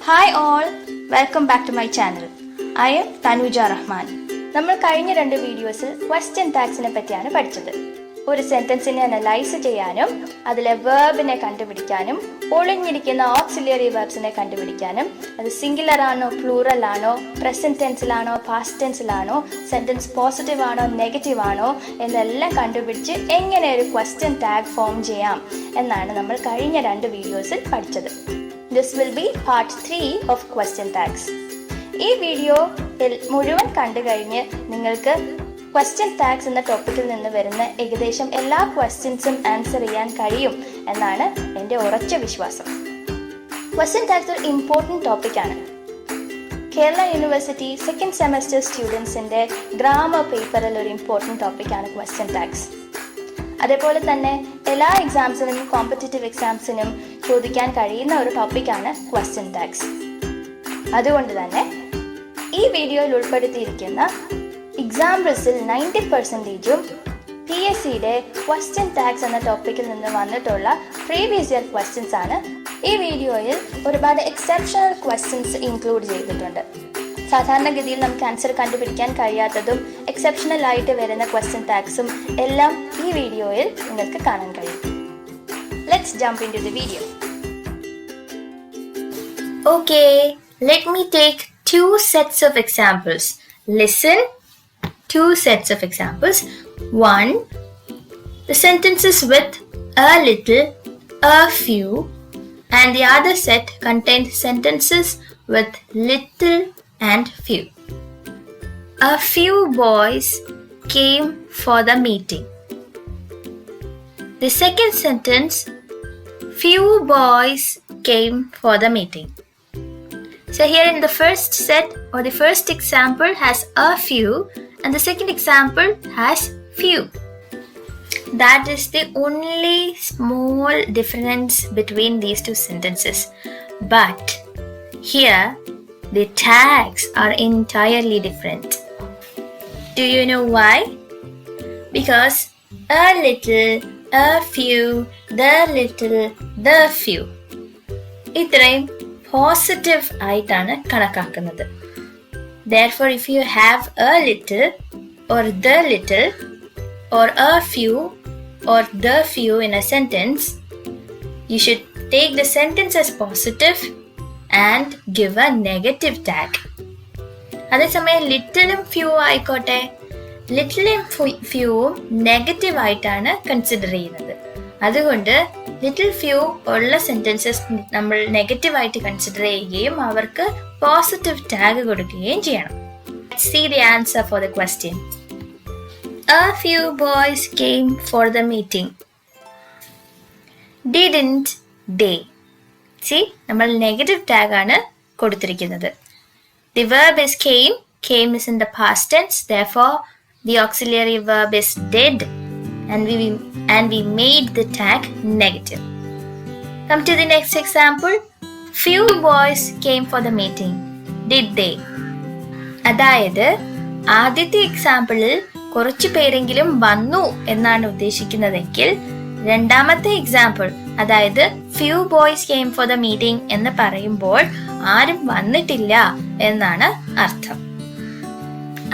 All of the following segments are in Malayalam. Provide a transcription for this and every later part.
Hi all, welcome back to my channel. I am Tanuja Rahman. നമ്മൾ കഴിഞ്ഞ 2 വീഡിയോസിൽ ക്വസ്റ്റ്യൻ ടാഗ്സിനെ പറ്റിയാണ് പഠിച്ചത്. ഒരു സെന്റൻസിനെ അനലൈസ് ചെയ്യാനും അതിലെ വെർബിനെ കണ്ടുപിടിക്കാനും ഒളിഞ്ഞിരിക്കുന്ന ഓക്സിലിയറി വെർബ്സിനെ കണ്ടുപിടിക്കാനും അത് സിംഗുലർ ആണോ പ്ലൂറൽ ആണോ പ്രസന്റ് ടെൻസിലാണോ പാസ്റ്റ് ടെൻസിലാണോ സെന്റൻസ് പോസിറ്റീവ് ആണോ നെഗറ്റീവ് ആണോ എന്നെല്ലാം കണ്ടുപിടിച്ച് എങ്ങനെ ഒരു ക്വസ്റ്റ്യൻ ടാഗ് ഫോം ചെയ്യാം എന്നാണ് നമ്മൾ കഴിഞ്ഞ 2 വീഡിയോസിൽ പഠിച്ചത്. This will be part 3 of question tags. ഈ വീഡിയോ മുഴുവൻ കണ്ടു കഴിഞ്ഞ് നിങ്ങൾക്ക് ക്വസ്റ്റ്യൻ ടാഗ്സ് എന്ന ടോപ്പിക്കിൽ നിന്ന് വരുന്ന ഏകദേശം എല്ലാ ക്വസ്റ്റ്യൻസും ആൻസർ ചെയ്യാൻ കഴിയും എന്നാണ് എൻ്റെ ഉറച്ച വിശ്വാസം. ക്വസ്റ്റ്യൻ ടാഗ്സ് ഒരു ഇമ്പോർട്ടൻറ്റ് ടോപ്പിക്കാണ്. കേരള യൂണിവേഴ്സിറ്റി സെക്കൻഡ് സെമസ്റ്റർ സ്റ്റുഡൻസിൻ്റെ ഗ്രാമർ പേപ്പറിൽ ഒരു ഇമ്പോർട്ടൻറ്റ് ടോപ്പിക്കാണ് ക്വസ്റ്റ്യൻ ടാഗ്സ്. അതേപോലെ തന്നെ എല്ലാ എക്സാംസിനും കോമ്പറ്റേറ്റീവ് എക്സാംസിനും ചോദിക്കാൻ കഴിയുന്ന ഒരു ടോപ്പിക്കാണ് ക്വസ്റ്റ്യൻ ടാഗ്സ്. അതുകൊണ്ട് തന്നെ ഈ വീഡിയോയിൽ ഉൾപ്പെടുത്തിയിരിക്കുന്ന എക്സാമ്പിൾസിൽ 90% PSCയുടെ ക്വസ്റ്റ്യൻ ടാഗ്സ് എന്ന ടോപ്പിക്കിൽ നിന്ന് വന്നിട്ടുള്ള പ്രീവിയസ് ഇയർ ക്വസ്റ്റ്യൻസ് ആണ്. ഈ വീഡിയോയിൽ ഒരുപാട് എക്സെപ്ഷണൽ ക്വസ്റ്റ്യൻസ് ഇൻക്ലൂഡ് ചെയ്തിട്ടുണ്ട്. സാധാരണഗതിയിൽ നമുക്ക് ആൻസർ കണ്ടുപിടിക്കാൻ കഴിയാത്തതും എക്സെപ്ഷണൽ ആയിട്ട് വരുന്ന ക്വസ്റ്റ്യൻ ടാഗ്സും എല്ലാം ഈ വീഡിയോയിൽ നിങ്ങൾക്ക് കാണാൻ കഴിയും. Let's jump into the video. Okay, let me take 2 sets of examples. Listen, 2 sets of examples. One, the sentences with a little, a few, and the other set contains sentences with little and few. A few boys came for the meeting. The second sentence, few boys came for the meeting. So here in the first set or the first example has a few and the second example has few. That is the only small difference between these 2 sentences. But here the tags are entirely different. Do you know why? Because a little, a few, the little, the few. ഇത്രയും പോസിറ്റീവ് ആയിട്ടാണ് കണക്കാക്കുന്നത്. Therefore, if you have a little or the little or a few or the few in a sentence, you should take the sentence as positive and give a negative tag. അതേസമയം ലിറ്റിലും ഫ്യൂ ആയിക്കോട്ടെ, ലിറ്റിലും ഫ്യൂവും നെഗറ്റീവ് ആയിട്ടാണ് കൺസിഡർ ചെയ്യുന്നത്. അതുകൊണ്ട് ലിറ്റിൽ ഫ്യൂ ഉള്ള സെന്റൻസസ് നമ്മൾ നെഗറ്റീവ് ആയിട്ട് കൺസിഡർ ചെയ്യുകയും അവർക്ക് പോസിറ്റീവ് ടാഗ് കൊടുക്കുകയും ചെയ്യണം. Let's see the answer for the question. A few boys came for the meeting. Didn't they? See, നമ്മൾ നെഗറ്റീവ് ടാഗ് ആണ് കൊടുത്തിരിക്കുന്നത്. The verb is came. Came is in the past tense. Therefore, the auxiliary verb is did. And we made the tag negative. Come to the next example. Few boys came for the meeting. Did they? അതായത് ആദ്യത്തെ എക്സാമ്പിളിൽ കുറച്ചു പേരെങ്കിലും വന്നു എന്നാണ് ഉദ്ദേശിക്കുന്നതെങ്കിൽ രണ്ടാമത്തെ എക്സാമ്പിൾ അതായത് few boys came for the meeting എന്ന് പറയുമ്പോൾ ആരും വന്നിട്ടില്ല എന്നാണ് അർത്ഥം.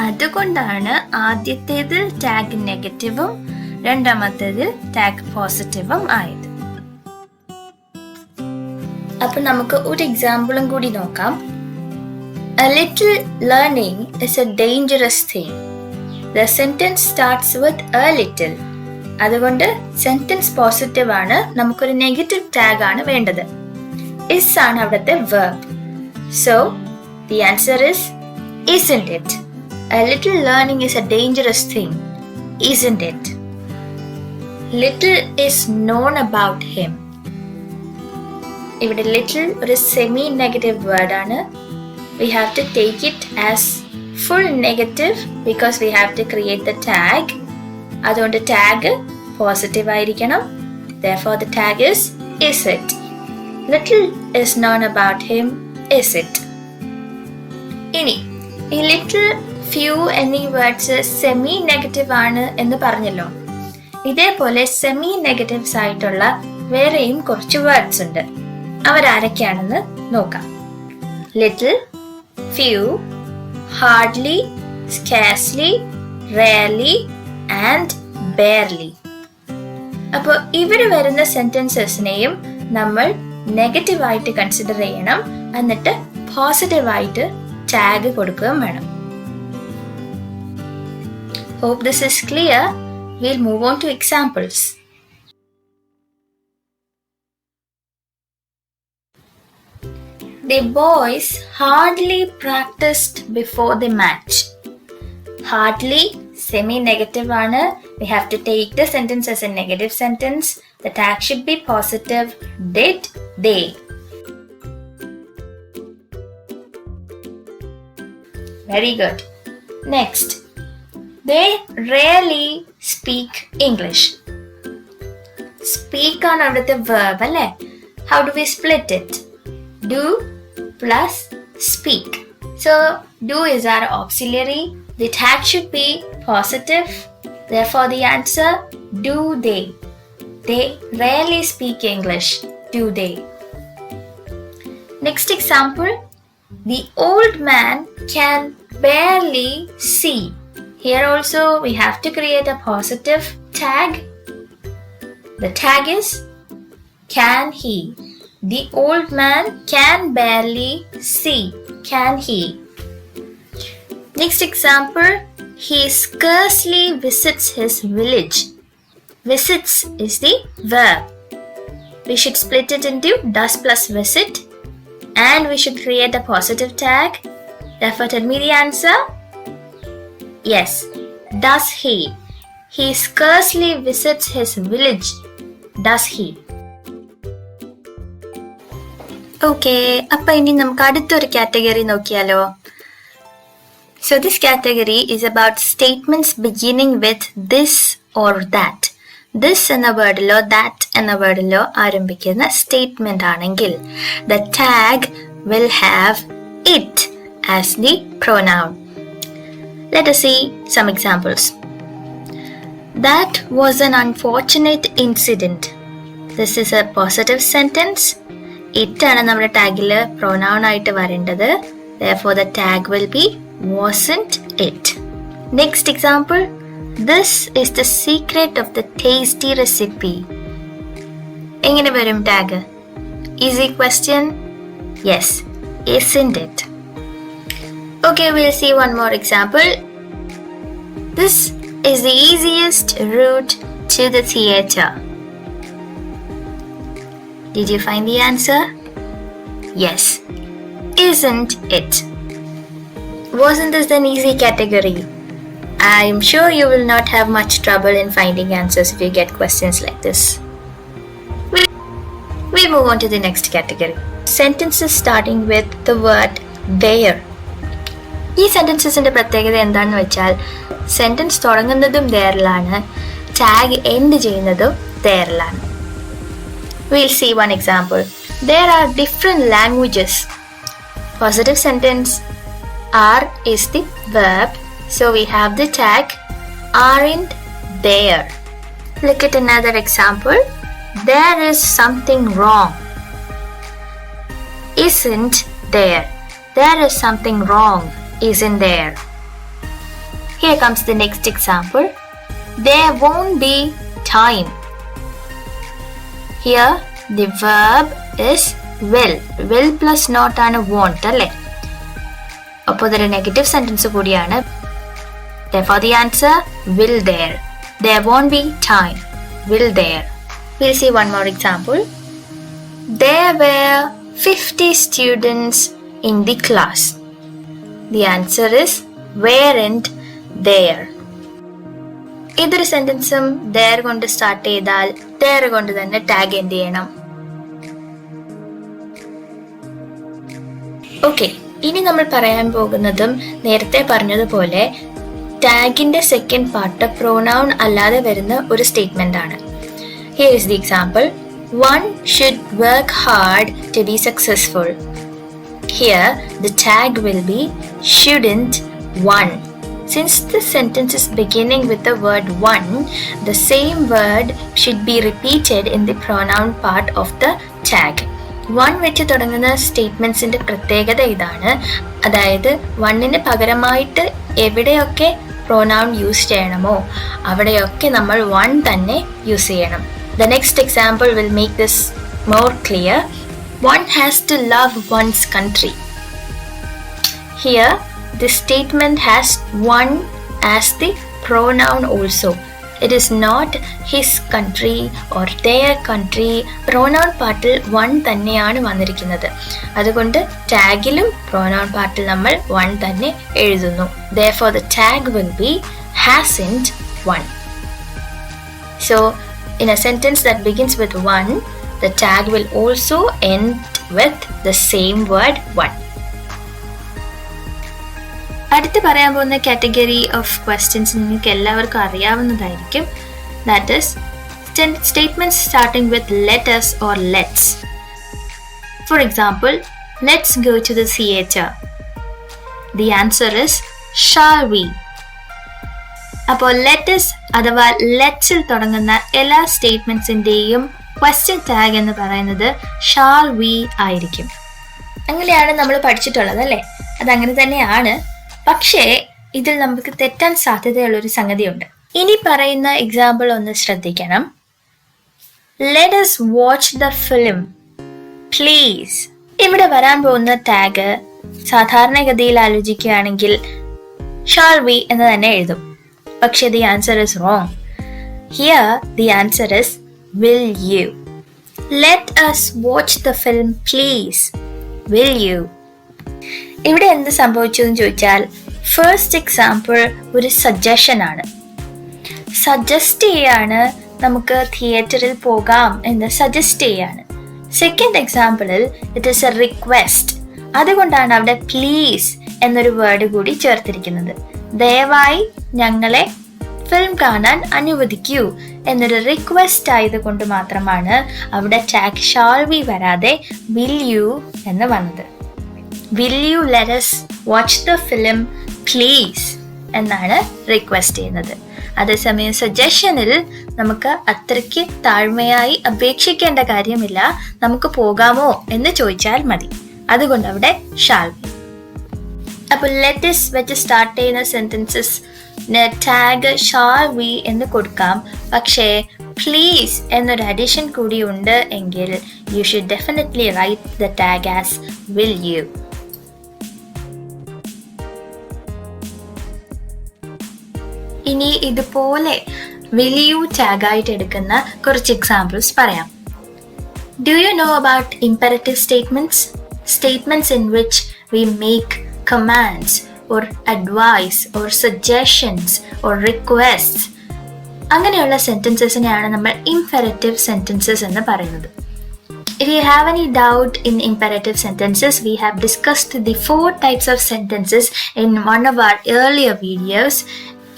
അതുകൊണ്ടാണ് ആദ്യത്തേതിൽ ടാഗ് നെഗറ്റീവും രണ്ടാമത്തേതിൽ ടാഗ് പോസിറ്റീവും ആയത്. അപ്പൊ നമുക്ക് ഒരു എക്സാമ്പിളും കൂടി നോക്കാം. A little learning is a dangerous thing. The sentence starts with a little. അതുകൊണ്ട് സെന്റൻസ് പോസിറ്റീവ് ആണ്, നമുക്കൊരു നെഗറ്റീവ് ടാഗ് ആണ് വേണ്ടത്. is ആണ് അവിടുത്തെ verb. So the answer is isn't it? A little learning is a dangerous thing, isn't it? Little is known about him. ഇവിടെ little ഒരു സെമി നെഗറ്റീവ് വേർഡ് ആണ്. We have to take it as full negative because we have to create the tag. അതുകൊണ്ട് ടാഗ് പോസിറ്റീവ് ആയിരിക്കണം. Therefore the tag is it. Little is known about him, is it? ഇനി ഈ little, few എന്നീ വേർഡ്സ് സെമി നെഗറ്റീവ് ആണ് എന്ന് പറഞ്ഞല്ലോ. ഇതേപോലെ സെമി നെഗറ്റീവ്സ് ആയിട്ടുള്ള വേറെയും കുറച്ച് വേർഡ്സ് ഉണ്ട്. അവരാരൊക്കെയാണെന്ന് നോക്കാം. little, few, hardly, scarcely, rarely and barely. അപ്പോൾ ഇവിടെ വരുന്ന സെന്റൻസസിനെയും നമ്മൾ നെഗറ്റീവായിട്ട് കൺസിഡർ ചെയ്യണം, എന്നിട്ട് പോസിറ്റീവായിട്ട് ടാഗ് കൊടുക്കുകയും വേണം. Hope this is clear. We'll move on to examples. The boys hardly practiced before the match. Hardly semi-negative aanu. We have to take the sentence as a negative sentence. The tag should be positive. Did they? Very good. Next, they rarely speak English. Speak on the verb, alle? How do we split it? Do plus speak. So do is our auxiliary. The tag should be positive. Therefore the answer, do they. They rarely speak English. Do they? Next example. The old man can barely see. Here also we have to create a positive tag. The tag is can he. The old man can barely see. Can he? Next example. He scarcely visits his village. Visits is the verb. We should split it into does plus visit. And we should create a positive tag. Therefore, tell me the answer. Yes. Does he? He scarcely visits his village. Does he? Okay. അപ്പോൾ ഇനി നമുക്ക് അടുത്തൊരു കാറ്റഗറി നോക്കിയാലോ. So this category is about statements beginning with this or that. This എന്ന വേർഡിലോ that എന്ന വേർഡിലോ ആരംഭിക്കുന്ന സ്റ്റേറ്റ്മെന്റ് ആണെങ്കിൽ the tag will have it as the pronoun. Let us see some examples. That was an unfortunate incident. This is a positive sentence. It ആണ് നമ്മുടെ ടാഗിൽ pronoun ആയിട്ട് വരേണ്ടത്. Therefore the tag will be wasn't it. Next example. This is the secret of the tasty recipe. എങ്ങനെ വരും tag? Easy question? Yes. Isn't it? Okay, we'll see one more example. This is the easiest route to the theater. Did you find the answer? Yes. Isn't it? Wasn't this an easy category? I'm sure you will not have much trouble in finding answers if you get questions like this. We move on to the next category. Sentences starting with the word there. ഈ സെന്റൻസസിന്റെ പ്രത്യേകത എന്താണെന്ന് വെച്ചാൽ സെന്റൻസ് തുടങ്ങുന്നതും thereലാണ്, ടാഗ് എൻഡ് ചെയ്യുന്നതും thereലാണ്. We'll see one example. There are different languages. Positive sentence. Are is the verb. So we have the tag aren't there. Look at another example. There is something wrong. Isn't there. There is something wrong. Isn't there. Here comes the next example. There won't be time. Here the verb is will. Will plus not and won't. അപ്പോൾ ഇതൊരു നെഗറ്റീവ് സെന്റൻസ് കൂടിയാണ്. Therefore the answer will there. There won't be time. Will there. We'll see one more example. There were 50 students in the class. The answer is weren't there. ഇതൊരു സെന്റൻസും there കൊണ്ട് സ്റ്റാർട്ട് ചെയ്താൽ there കൊണ്ട് തന്നെ ടാഗ് എന്ത് ചെയ്യണം? ഓക്കെ, ഇനി നമ്മൾ പറയാൻ പോകുന്നതും നേരത്തെ പറഞ്ഞതുപോലെ ടാഗിന്റെ സെക്കൻഡ് പാർട്ട് പ്രൊനൗൺ അല്ലാതെ വരുന്ന ഒരു സ്റ്റേറ്റ്മെന്റ് ആണ്. Here is the example. One should work hard to be successful. Here the tag will be shouldn't one. Since the sentence is beginning with the word one, the same word should be repeated in the pronoun part of the tag. One വെച്ച് തുടങ്ങുന്ന സ്റ്റേറ്റ്മെന്റ്സിന്റെ പ്രത്യേകത ഇതാണ്. അതായത് വണ്ണിന് പകരമായിട്ട് എവിടെയൊക്കെ പ്രോനൗൺ യൂസ് ചെയ്യണമോ അവിടെയൊക്കെ നമ്മൾ വൺ തന്നെ യൂസ് ചെയ്യണം. The next example will make this more clear. One has to love one's country. Here, this statement has one as the pronoun also. It is not his country or their country. Pronoun പാർട്ടിൽ one തന്നെയാണ് വന്നിരിക്കുന്നത്. അതുകൊണ്ട് ടാഗിലും pronoun പാർട്ടിൽ നമ്മൾ one തന്നെ എഴുതുന്നു. Therefore, the tag will be hasn't one. So, in a sentence that begins with one, the tag will also end with the same word one. അടുത്ത് പറയാൻ പോകുന്ന കാറ്റഗറി ഓഫ് ക്വസ്റ്റ്യൻസ് നിങ്ങൾക്ക് എല്ലാവർക്കും അറിയാവുന്നതായിരിക്കും. That is statements starting with let us or let's. For example, let's go to the theatre. The answer is shall we. അപ്പോൾ ലെറ്റസ് അഥവാ ലെറ്റ്സിൽ തുടങ്ങുന്ന എല്ലാ സ്റ്റേറ്റ്മെന്റ്സിന്റെയും ക്വസ്റ്റ്യൻ ടാഗ് എന്ന് പറയുന്നത് ഷാൽ വി ആയിരിക്കും. അങ്ങനെയാണ് നമ്മൾ പഠിച്ചിട്ടുള്ളത് അല്ലേ? അതങ്ങനെ തന്നെയാണ്. പക്ഷേ ഇതിൽ നമുക്ക് തെറ്റാൻ സാധ്യതയുള്ളൊരു സംഗതിയുണ്ട്. ഇനി പറയുന്ന എക്സാമ്പിൾ ഒന്ന് ശ്രദ്ധിക്കണം. Let us watch the film, please. ഇവിടെ വരാൻ പോകുന്ന ടാഗ് സാധാരണഗതിയിൽ ആലോചിക്കുകയാണെങ്കിൽ shall we എന്ന് തന്നെ എഴുതും. പക്ഷെ the answer is wrong. Here the answer is will you. Let us watch the film, please. Will you? ഇവിടെ എന്ത് സംഭവിച്ചു എന്ന് ചോദിച്ചാൽ, ഫസ്റ്റ് എക്സാമ്പിൾ ഒരു സജഷൻ ആണ്. സജസ്റ്റ് ചെയ്യാണ്, നമുക്ക് തിയേറ്ററിൽ പോകാം എന്ന് സജസ്റ്റ് ചെയ്യാണ്. സെക്കൻഡ് എക്സാമ്പിളിൽ ഇറ്റ് ഈസ് എ റിക്വസ്റ്റ്. അതുകൊണ്ടാണ് അവിടെ പ്ലീസ് എന്നൊരു വേർഡ് കൂടി ചേർത്തിരിക്കുന്നത്. ദയവായി ഞങ്ങളെ ഫിലിം കാണാൻ അനുവദിക്കൂ എന്നൊരു റിക്വസ്റ്റ് ആയതുകൊണ്ട് മാത്രമാണ് അവിടെ ടാഗ് ഷാൾ വി വരാതെ വിൽ യു എന്ന് വന്നത്. Will you let us watch the film, please? എന്നാണ് റിക്വസ്റ്റ് ചെയ്യുന്നത്. അതേസമയം സജഷനിൽ നമുക്ക് അത്രയ്ക്ക് താഴ്മയായി അപേക്ഷിക്കേണ്ട കാര്യമില്ല. നമുക്ക് പോകാമോ എന്ന് ചോദിച്ചാൽ മതി. അതുകൊണ്ട് അവിടെ ഷാൽ ബി. അപ്പോൾ ലെറ്റസ് വെച്ച് സ്റ്റാർട്ട് ചെയ്യുന്ന സെന്റൻസസ് ടാഗ് ഷാൽ വി എന്ന് കൊടുക്കാം. പക്ഷേ പ്ലീസ് എന്നൊരു അഡീഷൻ കൂടി ഉണ്ട് എങ്കിൽ you should definitely write the tag as will you. ഇനി ഇതുപോലെ will you ടാഗ് ആയിട്ട് എടുക്കുന്ന കുറച്ച് എക്സാമ്പിൾസ് പറയാം. Do you know about imperative statements? Statements in which we make commands or advice or suggestions or requests. അങ്ങനെയുള്ള സെന്റൻസസിനെയാണ് നമ്മൾ imperative sentences എന്ന് പറയുന്നത്. If you have any doubt in imperative sentences, we have discussed the 4 types of sentences in one of our earlier videos.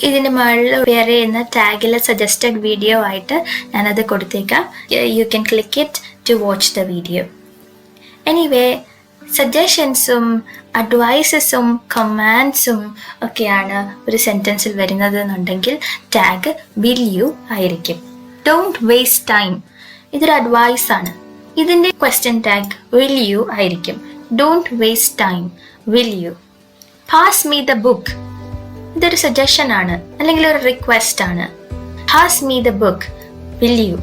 ഇതിന് മുകളിൽ വേറെ ചെയ്യുന്ന ടാഗിലെ സജസ്റ്റഡ് വീഡിയോ ആയിട്ട് ഞാനത് കൊടുത്തേക്കാം. You can click it to watch the video. Anyway, സജഷൻസും അഡ്വൈസസും കമാൻഡ്സും ഒക്കെയാണ് ഒരു സെൻറ്റൻസിൽ വരുന്നത് എന്നുണ്ടെങ്കിൽ ടാഗ് വിൽ യു ആയിരിക്കും. ഡോണ്ട് വേസ്റ്റ് ടൈം, ഇതൊരു അഡ്വൈസ് ആണ്. ഇതിൻ്റെ ക്വസ്റ്റ്യൻ ടാഗ് വിൽ യു ആയിരിക്കും. Don't waste time, will you. Pass me the book, ഇതൊരു സജഷൻ ആണ് അല്ലെങ്കിൽ ഒരു റിക്വസ്റ്റ് ആണ്. Pass me the book, will you.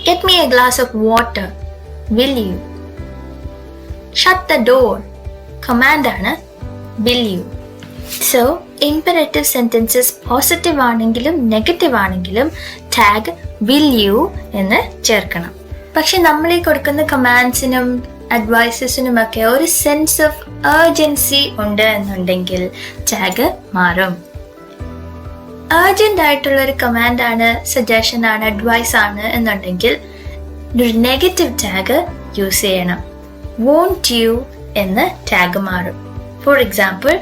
Get me a glass of water, will you. Shut the door, command ആണ്, will you. So imperative sentences positive ആണെങ്കിലും നെഗറ്റീവ് ആണെങ്കിലും ടാഗ് വിൽ യു എന്ന് ചേർക്കണം. പക്ഷെ നമ്മൾ ഈ കൊടുക്കുന്ന കമാൻഡ്സിനും അഡ്വൈസസിനുമൊക്കെ ഒരു സെൻസ് ഓഫ് ഏർജൻസി ഉണ്ട് എന്നുണ്ടെങ്കിൽ ടാഗ് മാറും. ഏർജന്റ് ആയിട്ടുള്ള ഒരു കമാൻഡാണ്, സജഷൻ ആണ്, അഡ്വൈസ് ആണ് എന്നുണ്ടെങ്കിൽ ഒരു നെഗറ്റീവ് ടാഗ് യൂസ് ചെയ്യണം. വോണ്ട് യു എന്ന് ടാഗ് മാറും. For example,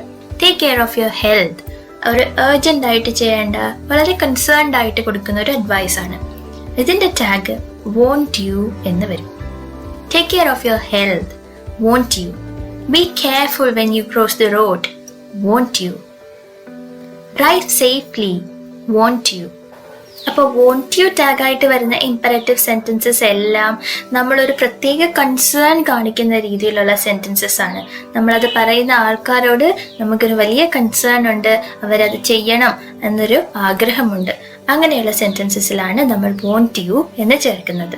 take care of your health, ഒരു ഏർജന്റ് ആയിട്ട് ചെയ്യേണ്ട, വളരെ കൺസേൺഡ് ആയിട്ട് കൊടുക്കുന്ന ഒരു അഡ്വൈസ് ആണ്. ഇതിന്റെ ടാഗ് വോണ്ട് യു എന്ന് വരും. Take care of your health, won't you? Be careful when you cross the road, won't you? Drive safely, won't you? അപ്പോൾ വോണ്ട് യു ടാഗായിട്ട് വരുന്ന ഇമ്പറേറ്റീവ് സെൻറ്റൻസസ് എല്ലാം നമ്മളൊരു പ്രത്യേക കൺസേൺ കാണിക്കുന്ന രീതിയിലുള്ള സെൻറ്റൻസസ് ആണ്. നമ്മളത് പറയുന്ന ആൾക്കാരോട് നമുക്കൊരു വലിയ കൺസേൺ ഉണ്ട്, അവരത് ചെയ്യണം എന്നൊരു ആഗ്രഹമുണ്ട്. അങ്ങനെയുള്ള സെൻറ്റൻസസിലാണ് നമ്മൾ വോണ്ട് യു എന്ന് ചേർക്കുന്നത്.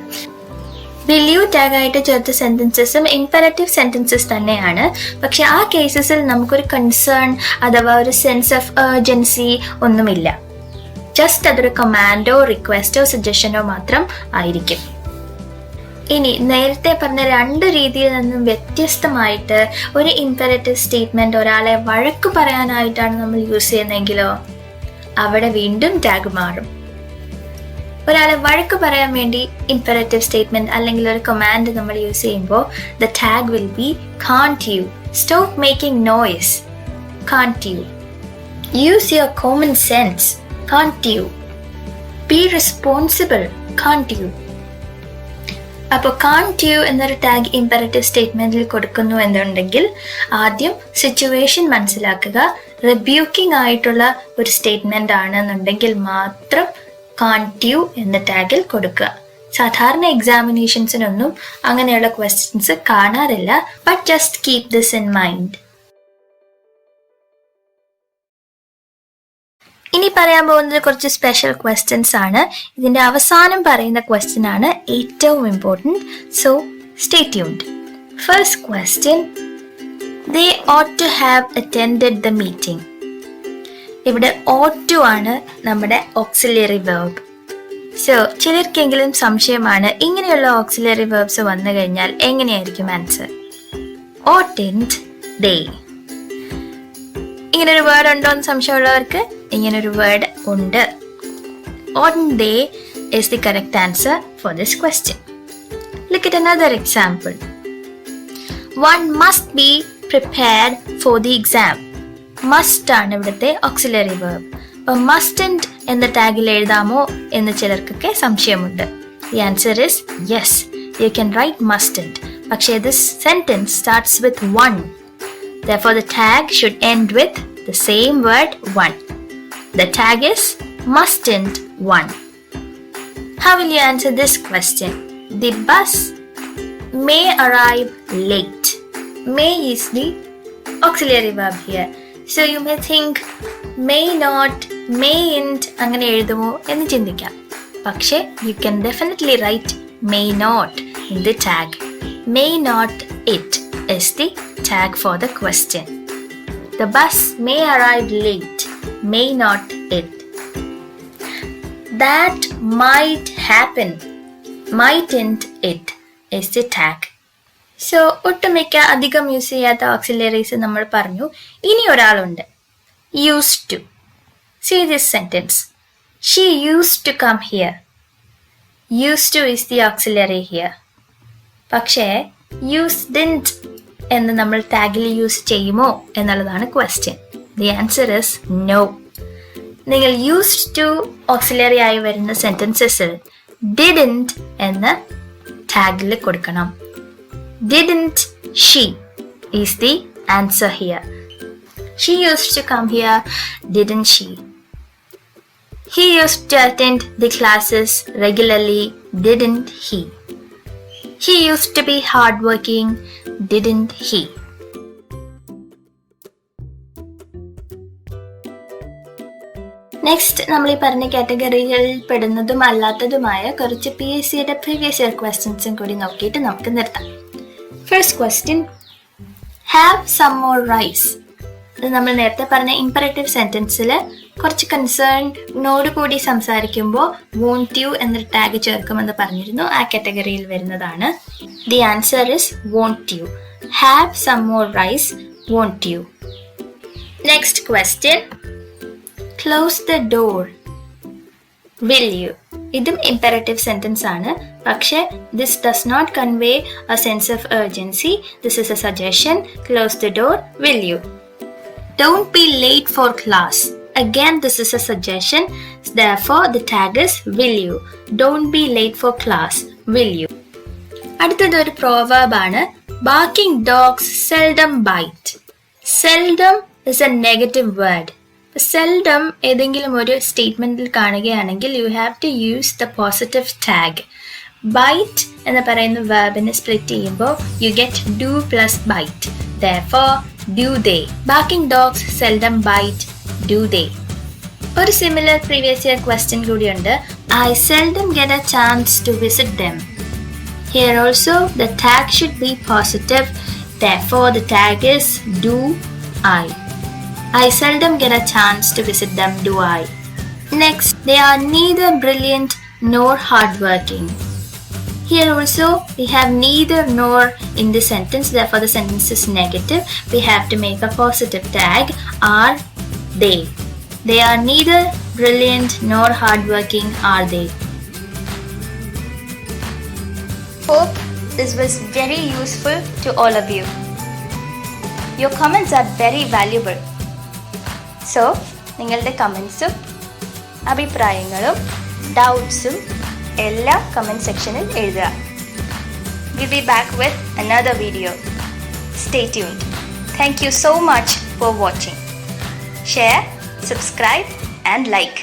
വിൽ യു ടാഗായിട്ട് ചേർത്ത സെൻറ്റൻസസും ഇമ്പറേറ്റീവ് സെൻറ്റൻസസ് തന്നെയാണ്. പക്ഷെ ആ കേസസിൽ നമുക്കൊരു കൺസേൺ അഥവാ ഒരു സെൻസ് ഓഫ് ഏർജൻസി ഒന്നുമില്ല. ജസ്റ്റ് അതൊരു കമാൻഡോ റിക്വസ്റ്റോ സജഷനോ മാത്രം ആയിരിക്കും. ഇനി നേരത്തെ പറഞ്ഞ രണ്ട് രീതിയിൽ നിന്നും വ്യത്യസ്തമായിട്ട് ഒരു ഇമ്പറേറ്റീവ് സ്റ്റേറ്റ്മെന്റ് ഒരാളെ വഴക്ക് പറയാനായിട്ടാണ് നമ്മൾ യൂസ് ചെയ്യുന്നതെങ്കിലോ അവിടെ വീണ്ടും ടാഗ് മാറും. ഒരാളെ വഴക്ക് പറയാൻ വേണ്ടി ഇമ്പറേറ്റീവ് സ്റ്റേറ്റ്മെന്റ് അല്ലെങ്കിൽ ഒരു കമാൻഡ് നമ്മൾ യൂസ് ചെയ്യുമ്പോൾ the tag will be can't you, stop making noise, can't you, use your common sense, can't you, be responsible, can't you. അപ്പോൾ can't you എന്നൊരു ടാഗ് ഇമ്പറേറ്റീവ് സ്റ്റേറ്റ്മെന്റിൽ കൊടുക്കുന്നു എന്നുണ്ടെങ്കിൽ ആദ്യം സിറ്റുവേഷൻ മനസ്സിലാക്കുക. റിബ്യൂക്കിംഗ് ആയിട്ടുള്ള ഒരു സ്റ്റേറ്റ്മെന്റ് ആണെന്നുണ്ടെങ്കിൽ മാത്രം can't you എന്ന ടാഗിൽ കൊടുക്കുക. സാധാരണ എക്സാമിനേഷൻസിനൊന്നും അങ്ങനെയുള്ള ക്വസ്റ്റ്യൻസ് കാണാറില്ല. But just keep this in mind. ഇനി പറയാൻ പോകുന്നത് കുറച്ച് സ്പെഷ്യൽ ക്വസ്റ്റ്യൻസ് ആണ്. ഇതിന്റെ അവസാനം പറയുന്ന ക്വസ്റ്റ്യൻ ആണ് ഏറ്റവും important. So stay tuned. First question, they ought to have attended the meeting. ഇവിടെ ought to ആണ് നമ്മുടെ ഓക്സിലറി വെർബ്. സോ ചിലർക്കെങ്കിലും സംശയമാണ്, ഇങ്ങനെയുള്ള ഓക്സിലറി വെർബ്സ് വന്നു കഴിഞ്ഞാൽ എങ്ങനെയായിരിക്കും ആൻസർ? oughtn't they. ഇങ്ങനൊരു വേർഡ് ഉണ്ടോ എന്ന് സംശയമുള്ളവർക്ക് ഇങ്ങനൊരു വേർഡ് ഉണ്ട്. oughtn't they is the correct answer for this question. Look at another example. One must be prepared for the exam. Must ആണ് ഇവിടുത്തെ ഓക്സിലറി വെർബ്. അപ്പോൾ mustn't എന്ന ടാഗിൽ എഴുതാമോ എന്ന് ചിലർക്കൊക്കെ സംശയമുണ്ട്. The answer is yes, you can write mustn't. പക്ഷേ this sentence starts with one. Therefore the tag should end with the same word one. The tag is mustn't one. How will you answer this question? The bus may arrive late. May is the auxiliary verb here. So you may think may not, mayn't അങ്ങനെ എഴുതുമോ എന്ന് ചിന്തിക്കാം. പക്ഷേ you can definitely write may not in the tag. May not it is the tag for the question. The bus may arrive late. May not it. That might happen. Mightn't it is the tag. So ഒട്ടുമിക്ക അധികം യൂസ് ചെയ്യാത്ത ഓക്സിലറീസ് നമ്മൾ പറഞ്ഞു. ഇനി ഒരാളുണ്ട്, used to. See this sentence. She used to come here. Used to is the auxiliary here. പക്ഷേ used എന്ന് നമ്മൾ ടാഗിൽ യൂസ് ചെയ്യുമോ എന്നുള്ളതാണ് question. The answer is no. നിങ്ങൾ യൂസ്ഡ് ടു ഓക്സിലറി ആയി വരുന്ന സെന്റൻസസിൽ ഡിഡ്ന്റ് എന്ന് ടാഗിൽ കൊടുക്കണം. Didn't she is the answer here. She used to come here, didn't she. He used to attend the classes regularly, didn't he. He used to be hardworking, didn't he? Next നമ്മൾ ഈ പറഞ്ഞ കാറ്റഗറികളിൽ പെടുന്നതും അല്ലാത്തതുമായ കുറച്ച് PSCയുടെ പ്രീവിയസ് ഇയർ ക്വസ്റ്റ്യൻസും കൂടി നോക്കിയിട്ട് നമുക്ക് നിർത്താം. First question, have some more rice. ഇത് നമ്മൾ നേരത്തെ പറഞ്ഞ ഇമ്പറേറ്റീവ് സെന്റൻസിൽ കുറച്ച് കൺസേൺനോട് കൂടി സംസാരിക്കുമ്പോൾ വോണ്ട് യു എന്നൊരു ടാഗ് ചേർക്കുമെന്ന് പറഞ്ഞിരുന്നു. ആ കാറ്റഗറിയിൽ വരുന്നതാണ്. The answer is won't you. Have some more rice, won't you. Next question, close the door, will you. ഇതും ഇമ്പറേറ്റീവ് സെന്റൻസ് ആണ്. പക്ഷെ this does not convey a sense of urgency. This is a suggestion. Close the door, will you. Don't be late for class. Again, this is a suggestion. Therefore, the tag is will you. Don't be late for class. Will you. അടുത്തത് ഒരു proverb ആണ്. Barking dogs seldom bite. Seldom is a negative word. seldom ഏതെങ്കിലും ഒരു സ്റ്റേറ്റ്മെന്റിൽ കാണുകയാണെങ്കിൽ you have to use the positive tag. Bite എന്ന് പറയുന്ന വെർബിനെ സ്പ്ലിറ്റ് ചെയ്യുമ്പോൾ you get do plus bite. Therefore, do they. Barking dogs seldom bite. Do they. ഒരു similar previous year question കൂടിയുണ്ട്. I seldom get a chance to visit them. Here also, the tag should be positive. Therefore, the tag is do I. I seldom get a chance to visit them, do I? Next, they are neither brilliant nor hardworking. Here also, we have neither nor in the sentence. Therefore, the sentence is negative. We have to make a positive tag. Are they? They are neither brilliant nor hardworking, are they? Hope this was very useful to all of you. Your comments are very valuable. So, നിങ്ങളുടെ കമൻസും അഭിപ്രായങ്ങളും ഡൗട്ട്സും എല്ലാ കമൻറ്റ് സെക്ഷനിൽ എഴുതുക. We'll be back with another video. Stay tuned. Thank you so much for watching. Share, subscribe and like.